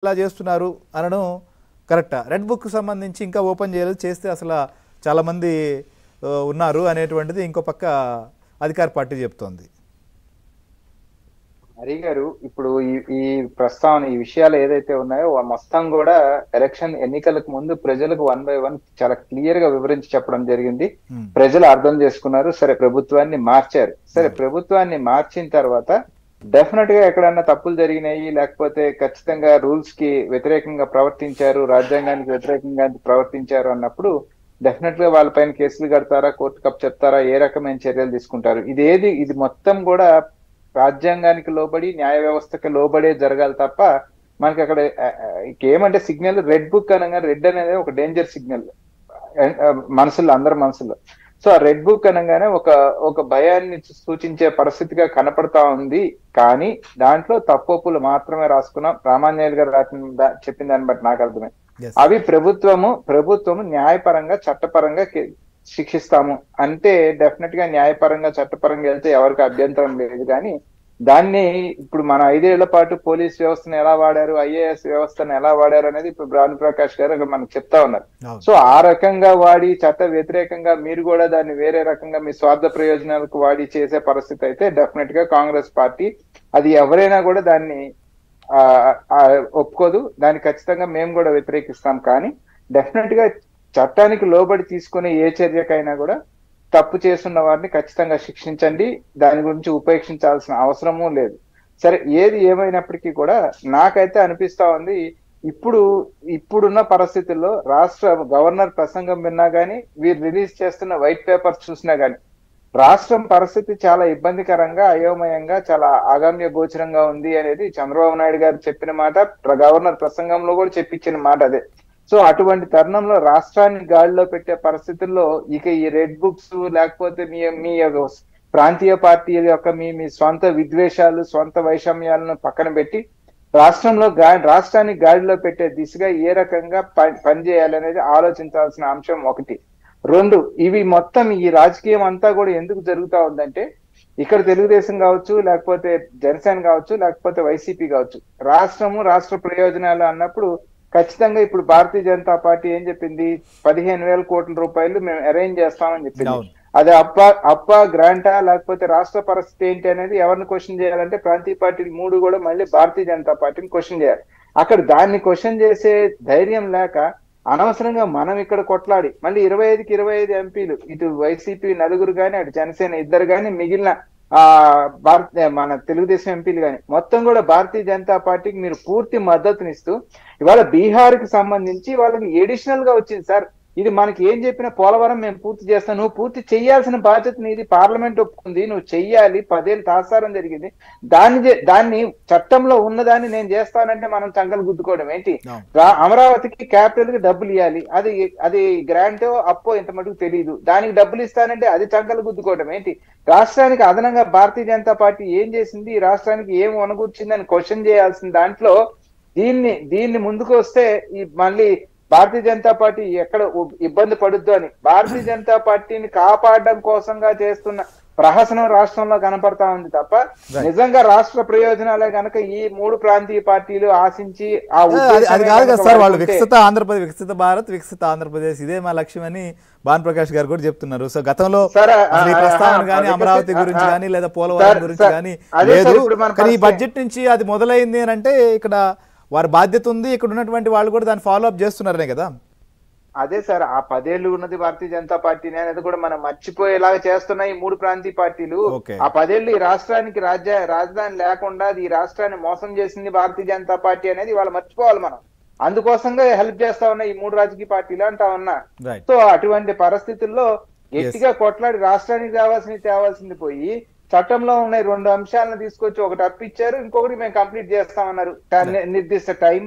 ఇలా చేస్తున్నారు అనడం కరెక్టా? రెడ్ బుక్ సంబంధించి ఇంకా ఓపెన్ చేయలేదు, చేస్తే అసలు చాలామంది ఉన్నారు అనేటువంటిది ఇంకో పక్క అధికార పార్టీ చెప్తోంది. హరి గారు, ఇప్పుడు ఈ ప్రస్తావన ఈ విషయాలు ఏదైతే ఉన్నాయో మొత్తం కూడా ఎలక్షన్ ఎన్నికలకు ముందు ప్రజలకు 1 by 1 చాలా క్లియర్ గా వివరించి చెప్పడం జరిగింది. ప్రజలు అర్థం చేసుకున్నారు. సరే, ప్రభుత్వాన్ని మార్చారు. సరే, ప్రభుత్వాన్ని మార్చిన తర్వాత డెఫినెట్ గా ఎక్కడన్నా తప్పులు జరిగినాయి, లేకపోతే ఖచ్చితంగా రూల్స్ కి వ్యతిరేకంగా ప్రవర్తించారు, రాజ్యాంగానికి వ్యతిరేకంగా ప్రవర్తించారు అన్నప్పుడు డెఫినెట్ గా వాళ్ళపైన కేసులు కడతారా, కోర్టు కప్ చెప్తారా, ఏ రకమైన చర్యలు తీసుకుంటారు? ఇది మొత్తం కూడా రాజ్యాంగానికి లోబడి న్యాయ వ్యవస్థకి లోబడే జరగాలి తప్ప మనకి అక్కడ ఏమంటే సిగ్నల్ రెడ్ బుక్ అనగా, రెడ్ అనేది ఒక డేంజర్ సిగ్నల్ మనసుల్లో, అందరి మనసుల్లో. సో ఆ రెడ్ బుక్ అనగానే ఒక భయాన్ని సూచించే పరిస్థితిగా కనపడతా ఉంది. కానీ దాంట్లో తప్పులు మాత్రమే రాసుకున్నాం. రామాంజనేయులు గారు చెప్పిన దాన్ని బట్టి నాకు అర్థమే. అవి ప్రభుత్వము న్యాయపరంగా చట్టపరంగా శిక్షిస్తాము అంటే డెఫినెట్ గా న్యాయపరంగా చట్టపరంగా వెళ్తే ఎవరికి అభ్యంతరం లేదు. కానీ దాన్ని ఇప్పుడు మన 5 ఏళ్ల పాటు పోలీస్ వ్యవస్థను ఎలా వాడారు, ఐఏఎస్ వ్యవస్థను ఎలా వాడారు అనేది ఇప్పుడు భానుప్రకాష్ గారు మనకు చెప్తా ఉన్నారు. సో ఆ రకంగా వాడి చట్ట వ్యతిరేకంగా మీరు కూడా దాన్ని వేరే రకంగా మీ స్వార్థ ప్రయోజనాలకు వాడి చేసే పరిస్థితి అయితే డెఫినెట్ గా కాంగ్రెస్ పార్టీ అది ఎవరైనా కూడా దాన్ని ఒప్పుకోదు. దాన్ని ఖచ్చితంగా మేము కూడా వ్యతిరేకిస్తాం. కానీ డెఫినెట్ గా చట్టానికి లోబడి తీసుకునే ఏ చర్యకైనా కూడా తప్పు చేస్తున్న వారిని ఖచ్చితంగా శిక్షించండి. దాని గురించి ఉపేక్షించాల్సిన అవసరమూ లేదు. సరే, ఏది ఏమైనప్పటికీ కూడా నాకైతే అనిపిస్తా ఉంది, ఇప్పుడున్న పరిస్థితుల్లో రాష్ట్ర గవర్నర్ ప్రసంగం విన్నా గానీ, వీరు రిలీజ్ చేస్తున్న వైట్ పేపర్స్ చూసినా గానీ రాష్ట్రం పరిస్థితి చాలా ఇబ్బందికరంగా, అయోమయంగా, చాలా అగమ్య గోచరంగా ఉంది అనేది చంద్రబాబు నాయుడు గారు చెప్పిన మాట, గవర్నర్ ప్రసంగంలో కూడా చెప్పించిన మాట అదే. సో అటువంటి తరుణంలో రాష్ట్రాన్ని గాడిలో పెట్టే పరిస్థితుల్లో ఇక ఈ రెడ్ బుక్స్ లేకపోతే మీ ప్రాంతీయ పార్టీల యొక్క మీ స్వంత విద్వేషాలు, స్వంత వైషమ్యాలను పక్కన పెట్టి రాష్ట్రాన్ని గాడిలో పెట్టే దిశగా ఏ రకంగా పనిచేయాలనేది ఆలోచించాల్సిన అంశం ఒకటి. 2, ఇవి మొత్తం ఈ రాజకీయం అంతా కూడా ఎందుకు జరుగుతా ఉందంటే, ఇక్కడ తెలుగుదేశం కావచ్చు, లేకపోతే జనసేన కావచ్చు, లేకపోతే వైసీపీ కావచ్చు, రాష్ట్ర ప్రయోజనాలు అన్నప్పుడు ఖచ్చితంగా ఇప్పుడు భారతీయ జనతా పార్టీ ఏం చెప్పింది, 15,000 కోట్ల రూపాయలు మేము అరేంజ్ చేస్తామని చెప్పింది. అది అప్పా గ్రాంటా లేకపోతే రాష్ట్ర పరిస్థితి ఏంటి అనేది ఎవరిని క్వశ్చన్ చేయాలంటే ప్రాంతీయ పార్టీలు 3 కూడా మళ్ళీ భారతీయ జనతా పార్టీని క్వశ్చన్ చేయాలి. అక్కడ దాన్ని క్వశ్చన్ చేసే ధైర్యం లేక అనవసరంగా మనం ఇక్కడ కొట్లాడి మళ్ళీ 25కి 25 ఎంపీలు, ఇటు వైసీపీ 4 కానీ, అటు జనసేన 2 కానీ, మిగిలిన మన తెలుగుదేశం ఎంపీలు కానీ మొత్తం కూడా భారతీయ జనతా పార్టీకి మీరు పూర్తి మద్దతునిస్తూ ఇవాళ బీహార్ కి సంబంధించి వాళ్ళకి ఎడిషనల్ గా వచ్చింది. సార్, ఇది మనకి ఏం చెప్పినా పోలవరం మేము పూర్తి చేస్తాం, నువ్వు పూర్తి చేయాల్సిన బాధ్యత నీది, పార్లమెంట్ ఒప్పుకుంది, నువ్వు చెయ్యాలి, 10 ఏళ్ళు తాత్సారం జరిగింది, దాన్ని చట్టంలో ఉన్నదాన్ని నేను చేస్తానంటే మనం చంకలు గుద్దుకోవడం ఏంటి? అమరావతికి క్యాపిటల్ కి డబ్బులు ఇవ్వాలి, అది గ్రాంటో అప్పో ఇంత మటుకు తెలియదు, దానికి డబ్బులు ఇస్తానంటే అది చంకలు గుద్దుకోవడం ఏంటి? రాష్ట్రానికి అదనంగా భారతీయ జనతా పార్టీ ఏం చేసింది, ఈ రాష్ట్రానికి ఏం వనగూర్చిందని క్వశ్చన్ చేయాల్సిన దాంట్లో దీన్ని ముందుకు వస్తే మళ్ళీ భారతీయ జనతా పార్టీ ఎక్కడ ఇబ్బంది పడుద్దు అని భారతీయ జనతా పార్టీని కాపాడడం కోసంగా చేస్తున్న ప్రహసనం రాష్ట్రంలో కనపడతా ఉంది తప్ప నిజంగా రాష్ట్ర ప్రయోజనాలే కనుక ఈ 3 ప్రాంతీయ పార్టీలు ఆశించి అది కాదు కదా సార్, వాళ్ళు వికసిత ఆంధ్రప్రదేశ్, వికసిత భారత్, వికసిత ఆంధ్రప్రదేశ్ ఇదే మా లక్ష్యం అని భానుప్రకాష్ గారు కూడా చెప్తున్నారు. సో గతంలో ఈ ప్రస్తావన కానీ అమరావతి గురించి కానీ లేదా పోలవరం గురించి కానీ లేదు, కానీ ఈ బడ్జెట్ నుంచి అది మొదలైంది అని అంటే ఇక్కడ వారి బాధ్యత ఉంది, ఇక్కడ ఉన్నటువంటి వాళ్ళు కూడా దాన్ని ఫాలో అప్ చేస్తున్నారనే కదా. అదే సార్, ఆ 10 ఏళ్ళు ఉన్నది భారతీయ జనతా పార్టీని అనేది కూడా మనం మర్చిపోయేలాగా చేస్తున్నాయి ఈ 3 ప్రాంతీయ పార్టీలు. ఆ 10 ఏళ్ళు ఈ రాష్ట్రానికి రాజధాని లేకుండా ఈ రాష్ట్రాన్ని మోసం చేసింది భారతీయ జనతా పార్టీ అనేది వాళ్ళు మర్చిపోవాలి. మనం అందుకోసంగా హెల్ప్ చేస్తా ఉన్నా ఈ 3 రాజకీయ పార్టీలు అంటా ఉన్నా. సో అటువంటి పరిస్థితుల్లో గట్టిగా కొట్లాడి రాష్ట్రానికి తేవాల్సింది పోయి చట్టంలో ఉన్న 2 అంశాలను తీసుకొచ్చి ఒకటి అప్పిచ్చారు, ఇంకొకటి మేము కంప్లీట్ చేస్తామన్నారు నిర్దిష్ట టైం